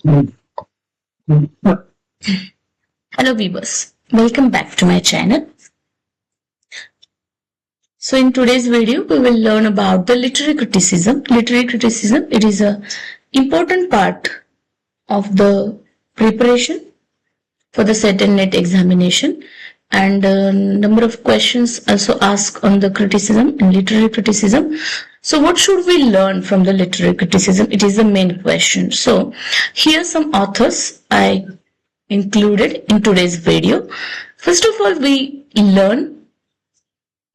Hello viewers, welcome back to my channel. So in today's video, we will learn about the literary criticism. Literary criticism, it is a important part of the preparation for the SET and NET examination, and a number of questions also asked on the criticism and literary criticism. So what should we learn from the literary criticism? It is the main question. So here are some authors I included in today's video. First of all, we learn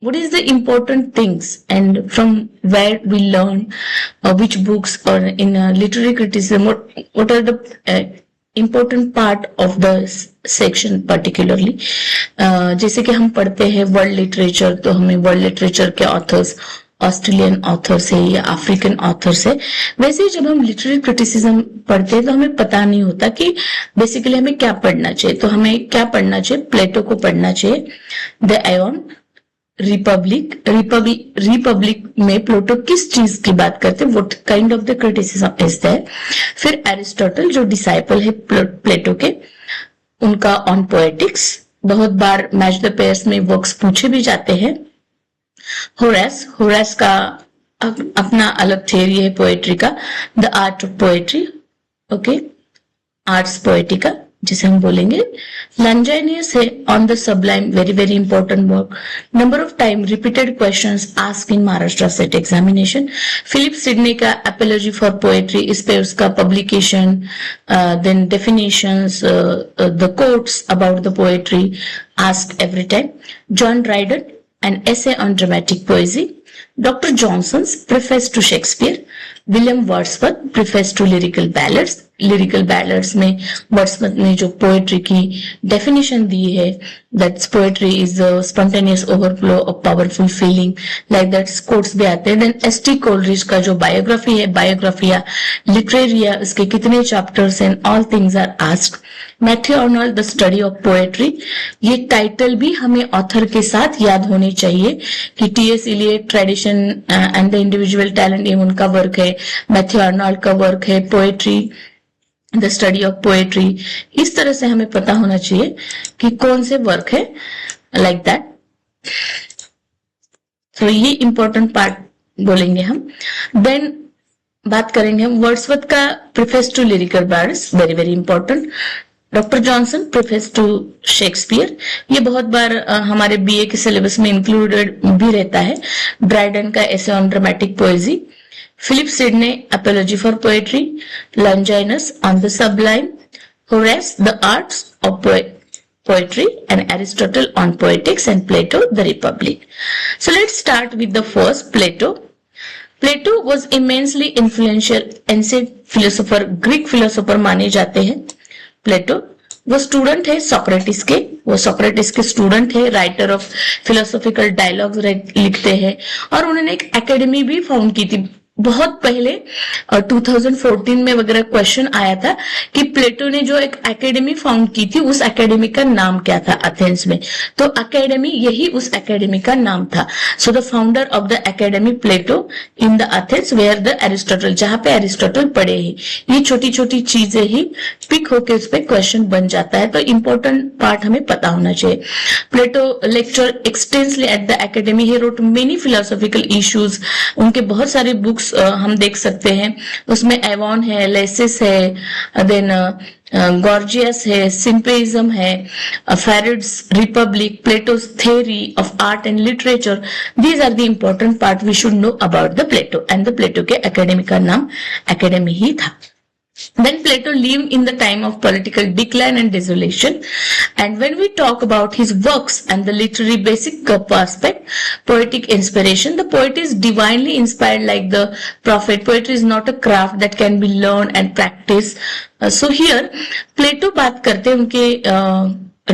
what is the important things, and from where we learn which books, or in literary criticism, what are the important part of the section particularly. जैसे कि हम पढ़ते हैं world literature, तो हमें world literature के authors Australian authors है या अफ्रीकन ऑथर्स है, वैसे ही जब हम लिटरेरी क्रिटिसिज्म पढ़ते हैं तो हमें पता नहीं होता कि बेसिकली हमें क्या पढ़ना चाहिए. तो हमें क्या पढ़ना चाहिए? प्लेटो को पढ़ना चाहिए. द आयोन, रिपब्लिक में प्लेटो किस चीज की बात करते हैं, what kind of the criticism is there. फिर एरिस्टोटल जो डिसाइपल है प्लेटो के, उनका ऑन पोएटिक्स, बहुत बार मैच द पेयर्स में वर्क्स पूछे भी जाते हैं. होरेस का अपना अलग थियरी है पोएट्री का, the art of poetry, okay, Ars Poetica जिसे हम बोलेंगे. लंजाइनियस है on the sublime, very very important work, number of time repeated questions ask in Maharashtra set examination. Philip Sidney का एपोलॉजी फॉर पोएट्री, इस पे उसका publication, then definitions, the quotes about the poetry ask every time. John Dryden, an essay on dramatic poesy. Dr. Johnson's preface to Shakespeare. William Wordsworth preface to lyrical ballads. Lyrical ballads में Wordsworth ने जो poetry की definition दी है, that's poetry is spontaneous overflow of powerful feeling, like that quotes भी आते हैं. Then ST. Coleridge का जो बायोग्राफी है, बायोग्राफिया लिटरेरिया, इसके कितने chapters and all things are asked. Matthew Arnold, the study of poetry, ये टाइटल भी हमें ऑथर के साथ याद होनी चाहिए कि T S. Eliot, tradition and the individual talent, ये उनका वर्क है. मैथ्यू आर्नल्ड का वर्क है poetry, the study of poetry. इस तरह से हमें पता होना चाहिए कि कौन से वर्क है, लाइक दैट. तो ये इंपॉर्टेंट पार्ट बोलेंगे हम. देन बात करेंगे हम वर्ड्सवर्थ का preface to lyrical ballads, very very important. Doctor Johnson preface to Shakespeare, ये बहुत बार हमारे बीए के सिलेबस में इंक्लूडेड भी रहता है. ड्राइडन का essay on dramatic पोएजी. Philip Sidney, Apology for Poetry. Longinus on the Sublime. Horace, The Arts of Poetry, and Aristotle on Poetics, and Plato, The Republic. So let's start with the first, Plato. Plato was immensely influential ancient philosopher, Greek philosopher माने जाते हैं. प्लेटो वो student है Socrates के, वो Socrates के student है, writer of philosophical dialogues लिखते हैं, और उन्होंने एक एकेडमी भी फाउंड की थी बहुत पहले. 2014 में वगैरह क्वेश्चन आया था कि प्लेटो ने जो एक एकेडमी फाउंड की थी, उस एकेडमी का नाम क्या था एथेंस में. तो एकेडमी, यही उस एकेडमी का नाम था. So the founder of the academy Plato in the Athens where the Aristotle, जहां पे एरिस्टोटल पढ़े ही. ये छोटी छोटी चीजें ही पिक होके उस पर क्वेश्चन बन जाता है, तो इंपॉर्टेंट पार्ट हमें पता होना चाहिए. Plato lecture extensively at the academy, he wrote many philosophical issues. उनके बहुत सारे बुक्स हम देख सकते हैं, उसमें एवॉन है, लेसिस है, देन गॉर्जियस है, सिंपेइज्म है, Phaedrus Republic, Plato's theory of art and literature. These are the important part we should know about the Plato. And the Plato के एकेडमी का नाम एकेडमी ही था. Then Plato lived in the time of political decline and desolation. And when we talk about his works and the literary basic aspect, poetic inspiration, the poet is divinely inspired like the prophet. Poetry is not a craft that can be learned and practiced. So here, Plato बात करते हैं उनके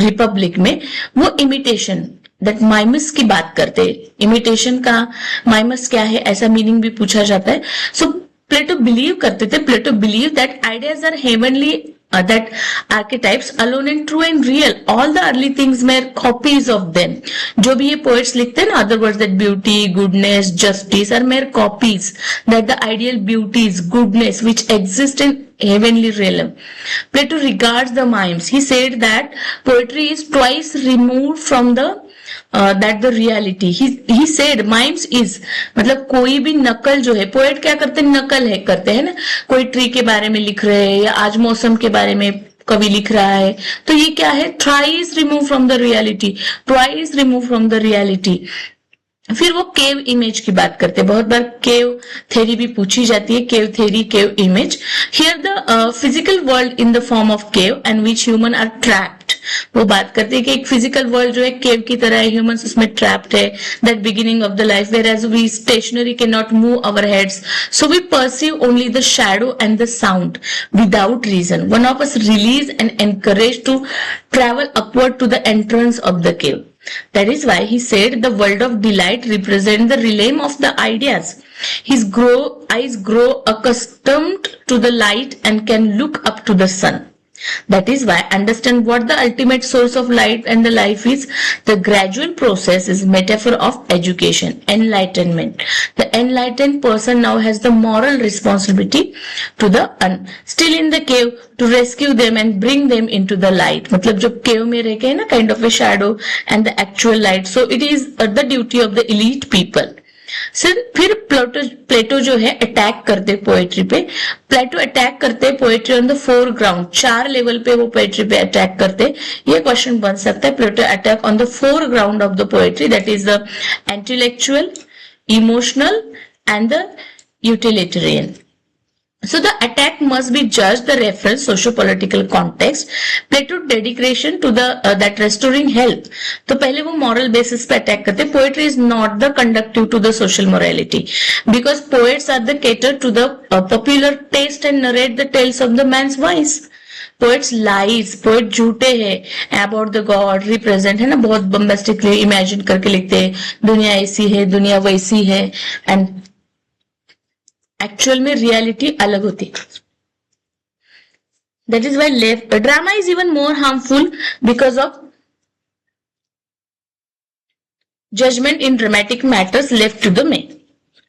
Republic में, वो imitation, that Mimas की बात करते हैं. इमिटेशन का माइमस क्या है, ऐसा मीनिंग भी पूछा जाता है. सो प्लेटो बिलीव करते थे, Plato believe that ideas are heavenly that archetypes alone and true and real. All the early things were copies of them. जो भी ये poets लिखते हैं ना, other words that beauty, goodness, justice are mere copies. That the ideal beauties, goodness which exist in heavenly realm. Plato regards the mimes. He said that poetry is twice removed from the that the reality. He said mimes is मतलब कोई भी नकल जो है, poet क्या करते हैं, नकल है करते हैं ना, कोई ट्री के बारे में लिख रहे हैं या आज मौसम के बारे में कवि लिख रहा है, तो ये क्या है, thrice remove from the reality, twice remove from the reality. फिर वो केव इमेज की बात करते हैं. बहुत बार केव थ्योरी भी पूछी जाती है, cave theory, cave image. Here the physical world in the form of cave and which human are trapped. वो बात करते हैं कि एक फिजिकल वर्ल्ड जो है केव की तरह है, ह्यूमंस उसमें ट्रैप्ड है. That beginning of the life where as we stationary can not move our heads, so we perceive only the shadow and the sound without reason. One of us release and encourage to travel upward to the entrance of the cave. That is why he said the world of delight represents the realm of the ideas. His eyes grow accustomed to the light and can look up to the sun. That is why understand what the ultimate source of light and the life is. The gradual process is metaphor of education, enlightenment. The enlightened person now has the moral responsibility to the still in the cave to rescue them and bring them into the light. मतलब जो cave में रह के है ना, kind of a shadow and the actual light. So it is the duty of the elite people. फिर प्लेटो जो है अटैक करते पोएट्री पे. प्लेटो अटैक करते poetry on the foreground. 4 level पे वो पोएट्री पे अटैक करते. ये क्वेश्चन बन सकता है, Plato attack on the foreground of the poetry, that is the intellectual, emotional and the utilitarian. So the attack must be judged the reference socio-political context. Plato dedication to the that restoring health. तो पहले वो moral basis पे attack करते. Poetry is not the conductive to the social morality because poets are the cater to the popular taste and narrate the tales of the man's vice. Poets lies, poet झूठे हैं, about the god represent है ना, बहुत bombastically imagine करके लिखते हैं, दुनिया ऐसी है, दुनिया वैसी है, and एक्चुअल में रियलिटी अलग होती है. That is why drama is even more harmful because of judgement in dramatic matters left to the men.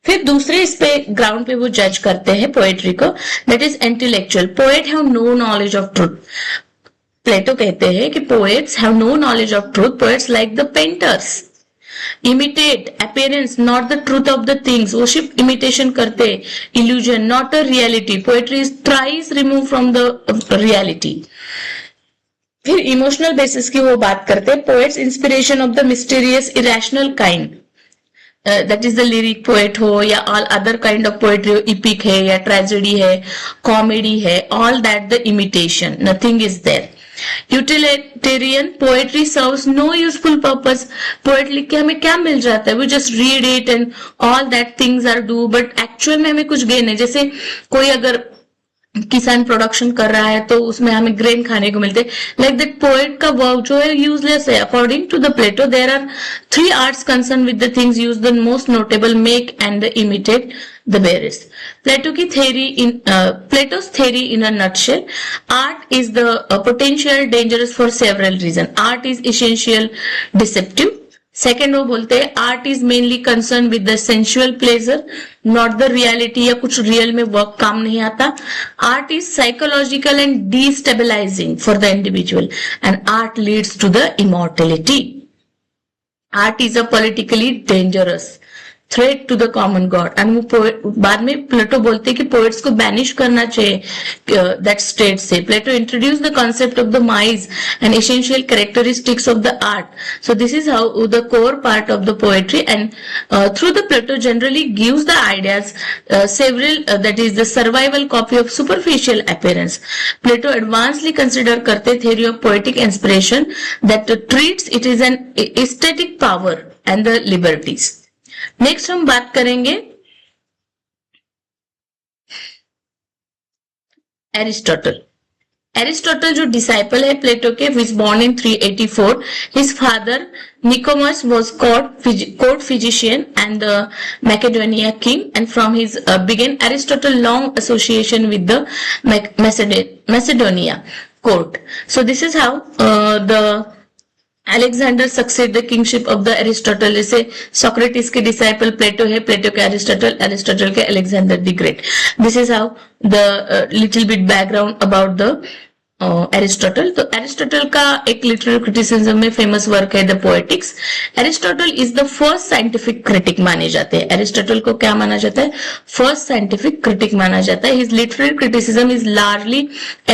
फिर दूसरे इस पे ग्राउंड पे वो जज करते हैं पोएट्री को, that is intellectual. Poet have no knowledge of truth. Plato कहते हैं कि poets have no knowledge of truth. Poets like the painters imitate appearance not the truth of the things. worship imitation करते, illusion not a reality. poetry is thrice removed from the reality. फिर emotional basis की वो बात करते, poets inspiration of the mysterious irrational kind. That is the lyric poet हो या all other kind of poetry हो, epic है या ट्रेजेडी है, कॉमेडी है, all that the imitation, nothing is there. Utilitarian poetry serves no useful purpose. Poet लिख के हमें क्या मिल जाता है, we just read it and all that things are do, but actual में हमें कुछ गेन है. जैसे कोई अगर किसान प्रोडक्शन कर रहा है तो उसमें हमें ग्रेन खाने को मिलते, लाइक दैट पोएट का वर्क जो है यूजलेस है. According to the Plato there are 3 arts concern with the things use, the most notable make and the imitate the barest. Plato's theory in a nutshell, art is the potential dangerous for several reasons. Art is essential deceptive. Second वो बोलते हैं art is mainly concerned with the sensual pleasure, not the reality, या कुछ real में work काम नहीं आता. Art is psychological and destabilizing for the individual, and art leads to the immortality. Art is a politically dangerous threat to the common god. And वो बाद में प्लेटो बोलते हैं कि पोएट्स को बैनिश करना चाहिए दैट स्टेट से. Plato introduce the concept of the mimesis and essential characteristics of the art. So this is how the core part of the poetry, and through the Plato generally gives the ideas several, that is the survival copy of superficial appearance. Plato advancely consider करते theory of poetic inspiration that treats it is an aesthetic power and the liberties. Next हम बात करेंगे Aristotle. Aristotle जो disciple है Plato के, was born in 384. His father Nicomas was court physician and the Macedonia king, and from his began Aristotle long association with the Macedonia court. So this is how the Alexander succeed the kingship of the Aristotle. जैसे Socrates के disciple प्लेटो है, Plato के Aristotle, Aristotle के Alexander the great. This is how the little bit background about the Aristotle. तो Aristotle का एक literary criticism में famous work है the poetics. Aristotle is the first scientific critic माने जाते हैं. एरिस्टोटल को क्या माना जाता है? फर्स्ट साइंटिफिक क्रिटिक माना जाता है. His literary criticism is largely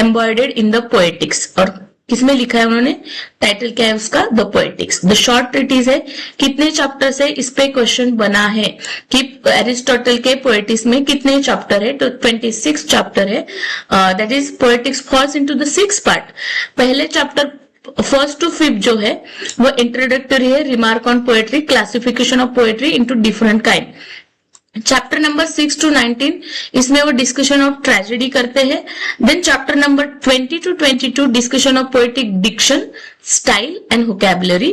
embodied in the poetics. और किसमें लिखा है उन्होंने? टाइटल क्या है उसका? The poetics. The short treatise है. कितने चैप्टर्स है? इस पे क्वेश्चन बना है कि एरिस्टोटल के पोएटिक्स में कितने चैप्टर है? तो 26 चैप्टर है. That is poetics falls into the 6 part. पहले चैप्टर फर्स्ट टू फिफ्थ जो है वो इंट्रोडक्टरी है, remark on poetry, classification of poetry into different kind. Chapter number 6 to 19 इसमें वो डिस्कशन ऑफ ट्रेजेडी करते हैं. Then chapter number 20 to 22 discussion of poetic diction, style and vocabulary.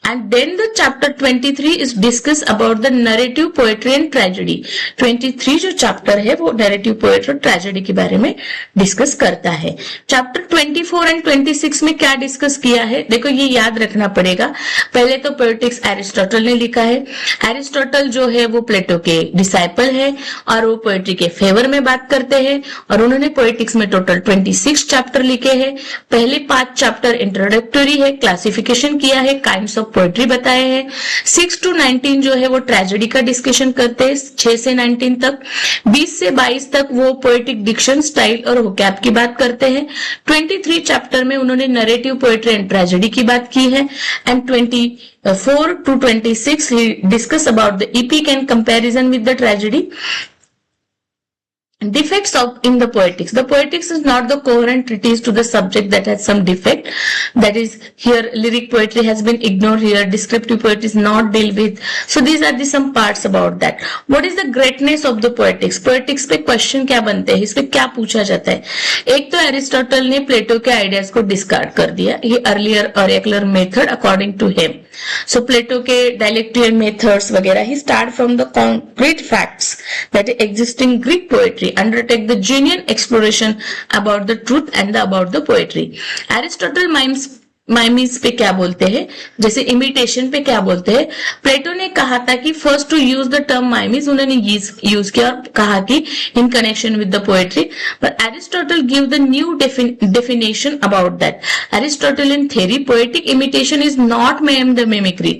And then the chapter 23 is discuss about the narrative poetry and tragedy. 23 जो chapter है वो narrative poetry और tragedy के बारे में डिस्कस करता है. चैप्टर 24 एंड 26 में क्या डिस्कस किया है? देखो ये याद रखना पड़ेगा. पहले तो पोएटिक्स एरिस्टोटल ने लिखा है. एरिस्टोटल जो है वो प्लेटो के डिसाइपल है और वो पोएट्री के फेवर में बात करते हैं. और उन्होंने पोएटिक्स में टोटल 26 चैप्टर लिखे हैं. पहले 5 चैप्टर इंट्रोडक्टरी है, क्लासिफिकेशन किया है, काइंड्स ऑफ पोएट्री बताए हैं. 6 to 19 जो है वो ट्रेजेडी का डिस्कशन करते हैं. 6 से 19 तक, 20 से 22 तक वो पोएटिक डिक्शन, स्टाइल और वोकैब की बात करते हैं. 23 चैप्टर में उन्होंने नरेटिव पोएट्री एंड ट्रेजेडी की बात की है. And 24 to 26 he discuss about the epic and comparison with the tragedy. Defects of in the poetics. The poetics is not the coherent treatise to the subject that has some defect. That is, here lyric poetry has been ignored. Here descriptive poetry is not dealt with. So these are the some parts about that. What is the greatness of the poetics? Poetics पे question क्या बनते हैं, इस पे क्या पूछा जाता है? एक तो एरिस्टोटल ने प्लेटो के आइडियाज को डिस्कार्ड कर दिया. ये earlier oracular method according to him. So Plato के डायलेक्टियल मेथड्स वगैरह, he start from the concrete facts that existing Greek poetry, undertake the genuine exploration about the truth and about the poetry. Aristotle माइमीज पे क्या बोलते हैं, जैसे imitation पे क्या बोलते हैं? प्लेटो ने कहा था कि first to use the term mimesis, उन्होंने यूज किया और कहा कि in connection with the poetry. But Aristotle give the new definition about that. Aristotle in theory poetic imitation is not the mimicry.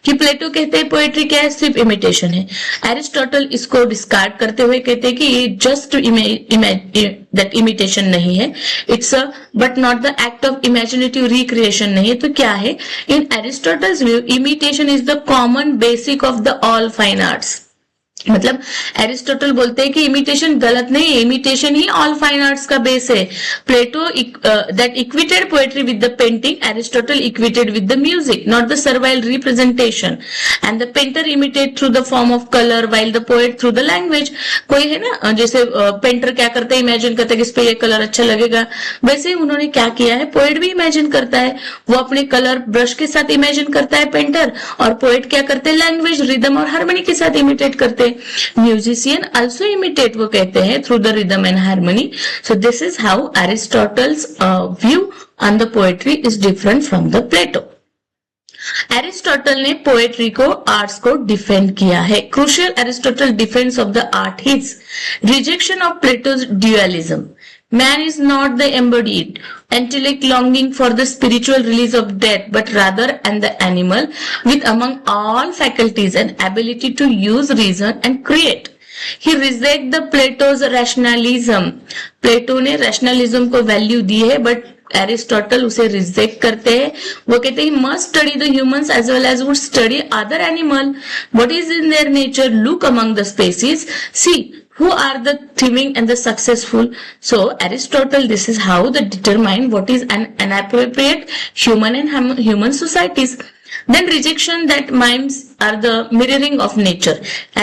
कि प्लेटो कहते हैं पोएट्री क्या है? सिर्फ इमिटेशन है. एरिस्टोटल इसको डिस्कार्ड करते हुए कहते हैं कि ये जस्ट दैट इमिटेशन नहीं है, it's a but not the act of imaginative recreation नहीं है. तो क्या है? In Aristotle's view imitation is the common basic of the all fine arts. मतलब एरिस्टोटल बोलते हैं कि इमिटेशन गलत नहीं है, इमिटेशन ही ऑल फाइन आर्ट्स का बेस है. Plato that equated poetry with the painting, Aristotle equated with the music, not the servile representation. And the painter imitate through the form of colour while the poet through the language. कोई है ना, जैसे painter क्या करते हैं? Imagine करते हैं कि इस पे ये कलर अच्छा लगेगा. वैसे ही उन्होंने क्या किया है? पोएट भी इमेजिन करता है. वो अपने कलर ब्रश के साथ इमेजिन करता है पेंटर, और पोएट क्या करते हैं? लैंग्वेज, रिदम और हार्मनी के साथ इमिटेट करते हैं. म्यूजिशियन ऑल्सो इमिटेट, वो कहते हैं, through the rhythm and harmony. So this is how Aristotle's view on the poetry is different from the Plato. Aristotle ने पोएट्री को, आर्ट्स को डिफेंड किया है. Crucial Aristotle defence of the art his rejection of Plato's dualism. Man is not the embodied intellect longing for the spiritual release of death, but rather and the animal with among all faculties and ability to use reason and create. He reject the Plato's rationalism. प्लेटो ने rationalism को value दी है, but Aristotle उसे reject करते हैं. वो कहते हैं must study the humans as well as would study other animal. What is in their nature, look among the species, see who are the thriving and the successful. So Aristotle, this is how they determine what is an appropriate human and human societies. Then rejection that mimes are the mirroring of nature.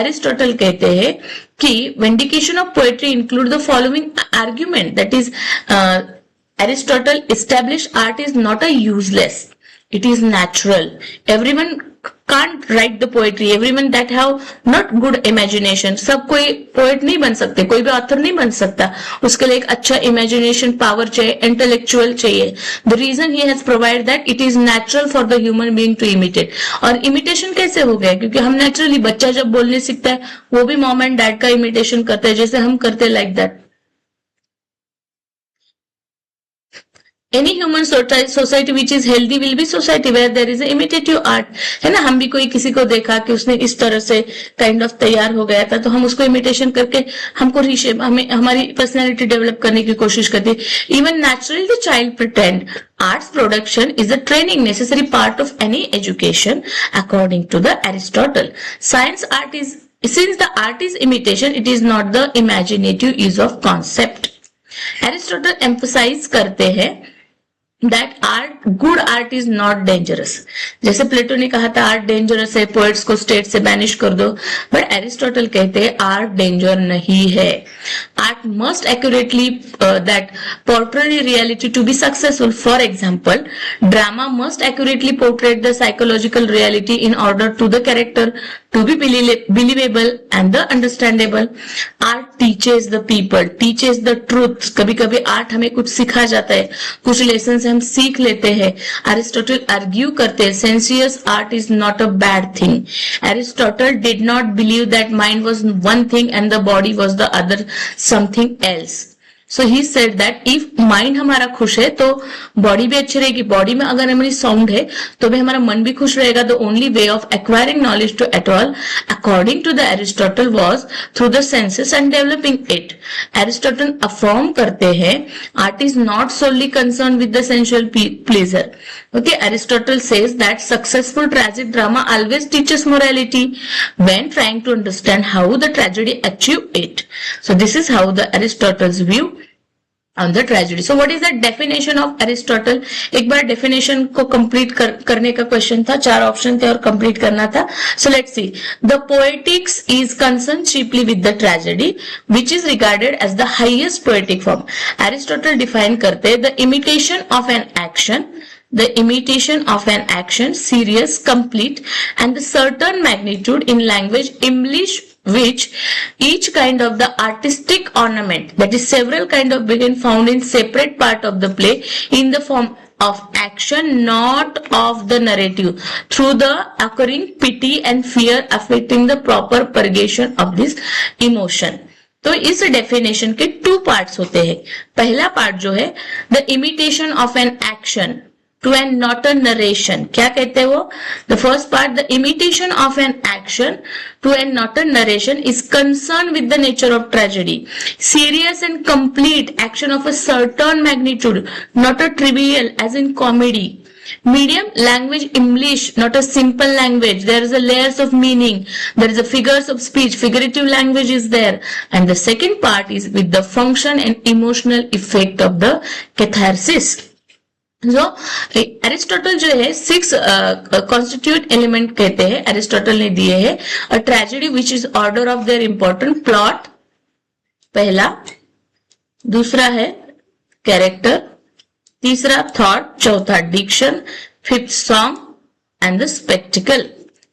Aristotle कहते हैं कि vindication of poetry include the following argument, that is Aristotle established art is not a useless, it is natural. Everyone can't write the poetry, everyone that have not good imagination. सब कोई poet नहीं बन सकते, कोई भी author नहीं बन सकता. उसके लिए एक अच्छा इमेजिनेशन पावर चाहिए, इंटेलेक्चुअल चाहिए. The reason he has provide that it is natural for the human being to imitate. और इमिटेशन कैसे हो गया? क्योंकि हम नेचुरली, बच्चा जब बोलने सीखता है वो भी मॉम एंड डैड का इमिटेशन करता है, जैसे हम करते हैं, like that. Any human society which is healthy will be society where there is a imitative art. है ना, हम भी कोई किसी को देखा कि उसने इस तरह से काइंड ऑफ तैयार हो गया था, तो हम उसको इमिटेशन करके हमको रीशेप, हमें हमारी पर्सनैलिटी डेवलप करने की कोशिश करती है. Even naturally the child pretend. Arts production is a training necessary part of any education according to the Aristotle. Since the art is imitation, it is not the imaginative use of concept. Aristotle emphasize करते हैं that good art is not dangerous. जैसे प्लेटो ने कहा था art dangerous है, poets को state से banish कर दो, बट एरिस्टोटल कहते हैं आर्ट डेंजर नहीं है. Art must accurately that portray reality to be successful. For example, drama must accurately portrait the psychological reality in order to the character to be believable and the understandable. Art teaches the people, teaches the truth. कभी कभी art हमें कुछ सिखा जाता है, कुछ lesson से हम सीख लेते हैं. एरिस्टोटल आर्ग्यू करते हैं sensuous art is not a bad thing. Aristotle did not believe that mind was one thing and the body was the other something else. So he said that if mind हमारा खुश है तो body भी अच्छी रहेगी. Body में अगर हमारी साउंड है तो भी हमारा मन भी खुश रहेगा. The only way of acquiring knowledge to at all according to the Aristotle was through the senses and developing it. Aristotle affirm करते हैं art is not solely concern with the sensual pleasure. Okay, Aristotle says that successful tragic drama always teaches morality when trying to understand how the tragedy achieved it. So this is how the Aristotle's view on the tragedy. So what is the definition of Aristotle? एक बार definition को complete करने का question था, 4 option थे और complete करना था. So let's see. The poetics is concerned chiefly with the tragedy, which is regarded as the highest poetic form. Aristotle define करते the imitation of an action, serious, complete, and the certain magnitude in language English, which each kind of the artistic ornament, that is several kind of begin found in separate part of the play in the form of action, not of the narrative, through the occurring pity and fear affecting the proper purgation of this emotion. तो इस definition के 2 parts होते हैं. पहला part जो है the imitation of an action to and not a narration. क्या कहते हैं वो? The first part, the imitation of an action to and not a narration is concerned with the nature of tragedy. Serious and complete action of a certain magnitude, not a trivial as in comedy. Medium language English, not a simple language. There is a layers of meaning. There is a figures of speech. Figurative language is there. And the second part is with the function and emotional effect of the catharsis. जो Aristotle जो है 6 constitute element कहते हैं, Aristotle ने दिए हैं. A tragedy which is order of their important plot, पहला. दूसरा है कैरेक्टर, तीसरा थॉट, चौथा diction, 5th song and the spectacle.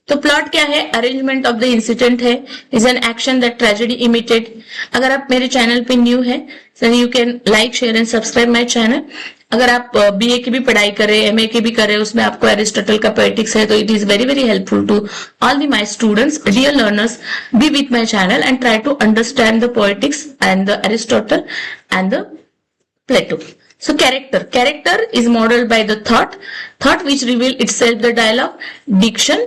तो प्लॉट क्या है? अरेंजमेंट ऑफ द इंसिडेंट है, is an action that tragedy imitated. अगर आप मेरे चैनल पे न्यू है, so you can like, share and subscribe my channel. अगर आप बीए की भी पढ़ाई कर रहे हैं, एमए की भी कर रहे हैं, उसमें आपको एरिस्टोटल का पोएटिक्स है, तो it is very very helpful to all the my students. Dear learners, be with my channel and try to understand the poetics and the Aristotle and the Plato. So character is modeled by the thought which reveal itself the dialogue. Diction,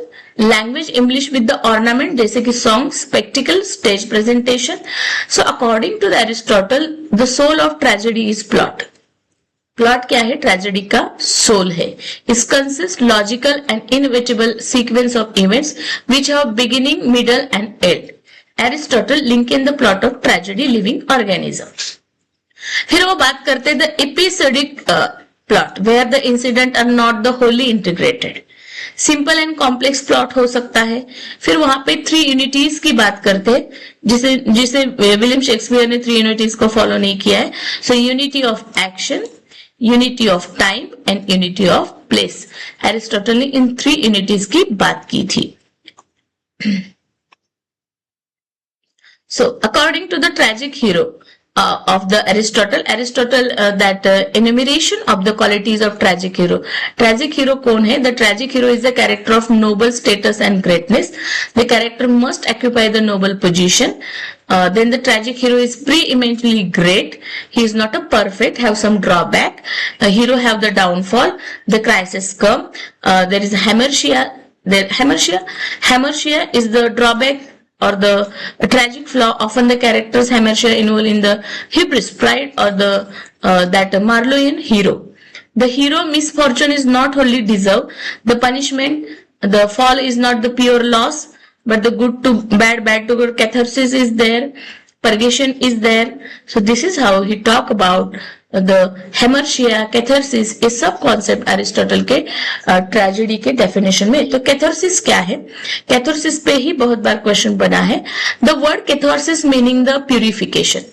language English with the ornament जैसे कि song, spectacle, stage presentation. So according to the Aristotle, the soul of tragedy is plot. Plot क्या है? Tragedy का soul है. इस consist logical and inevitable sequence of events which have beginning, middle and end. Aristotle link in the plot of tragedy living organism. फिर वो बात करते हैं the episodic plot where the incident are not the wholly integrated. Simple and complex plot हो सकता है. फिर वहां पे 3 यूनिटीज की बात करते हैं, जिसे विलियम शेक्सपियर ने 3 यूनिटीज को फॉलो नहीं किया है. So unity of action, unity of time and unity of place. Aristotle ने इन 3 यूनिटीज की बात की थी। So, according to the tragic hero of the Aristotle that enumeration of the qualities of tragic hero. Tragic hero कौन है? The tragic hero is the character of noble status and greatness. The character must occupy the noble position. Then the tragic hero is preeminently great. He is not a perfect, have some drawback. A hero have the downfall. The crisis come. There is hamartia. Hamartia is the drawback or the tragic flaw. Often the characters hamartia involved in the hubris, pride, or the that Marlowean hero. The hero misfortune is not wholly deserved. The punishment, the fall is not the pure loss, but the good to bad, bad to good. Catharsis is there, purgation is there. So this is how he talk about the हेमर्शिया कैथरसिस, ये सब concept Aristotle के tragedy के definition में। तो कैथरसिस क्या है? कैथरसिस पे ही बहुत बार क्वेश्चन बना है। The word catharsis meaning the purification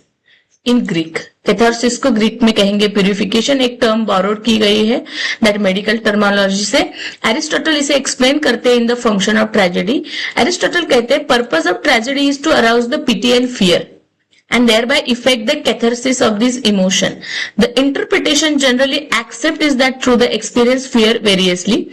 in Greek. Catharsis को ग्रीक में कहेंगे प्यूरिफिकेशन, एक टर्म बोरोड की गई है दैट मेडिकल टर्मिनोलॉजी से। एरिस्टोटल इसे एक्सप्लेन करते हैं in the function of tragedy. Aristotle कहते हैं purpose of tragedy is to arouse the pity and fear and thereby effect the catharsis of this emotion. The interpretation generally accept is that through the experience fear variously.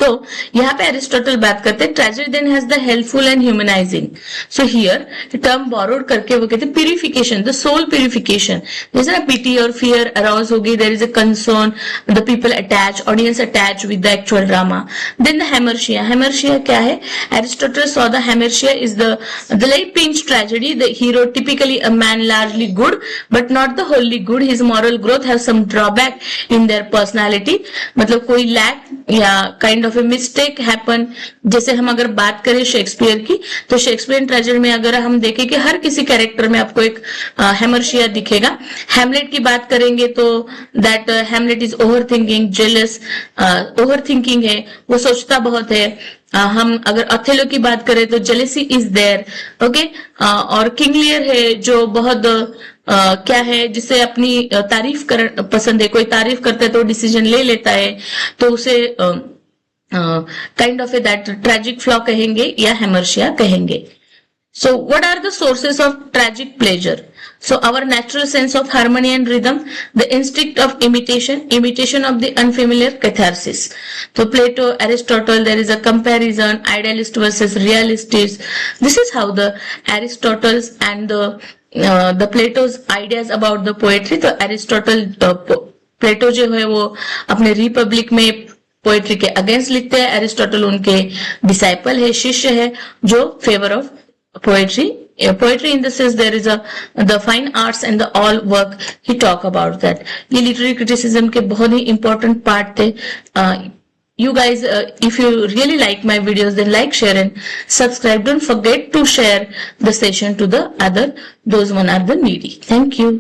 तो यहाँ पे Aristotle बात करते हैं tragedy then has the helpful and humanising. So here term borrowed करके वो कहते हैं प्यूरिफिकेशन, द सोल प्यूरिफिकेशन। जैसे ना पीटी और फियर अराउज होगी, there is a concern, the people attach, audience attach with the actual drama. Then the hamartia. Hamartia क्या है? Aristotle saw the hamartia is the life pinch tragedy. The hero typically a man largely good but not the wholly good. His moral growth have some drawback in their personality. मतलब कोई lack या kind of a mistake happen. जैसे हम अगर बात करें Shakespeare की, तो शेक्सपियर ट्रेजेडी में अगर हम देखें कि हर किसी कैरेक्टर में आपको एक हेमर्शिया दिखेगा। हेमलेट की बात करेंगे तो that Hamlet is over thinking, jealous, over thinking है, वो सोचता बहुत है। हम अगर अथेलो की बात करें तो जेलेसी इज देयर, ओके। और किंग लियर है जो बहुत क्या है, जिसे अपनी तारीफ कर पसंद है, कोई तारीफ करता है तो डिसीजन ले लेता है, तो उसे kind of A that tragic flaw कहेंगे या हेमर्शिया कहेंगे। So what are the sources of tragic pleasure? So our natural sense of harmony and rhythm, the instinct of imitation of the unfamiliar, catharsis. So Plato, Aristotle, there is a comparison, idealist versus realists. This is how the Aristotle's and the Plato's ideas about the poetry. तो Aristotle, प्लेटो जो है वो अपने Republic में poetry के against लिखते हैं। Aristotle उनके डिसाइपल है, शिष्य है, जो favour of poetry in the sense there is the fine arts and the all work he talk about that. ये literary criticism के बहुत ही important part थे। You guys, if you really like my videos, then like, share and subscribe. Don't forget to share the session to the other, those one are the needy. Thank you.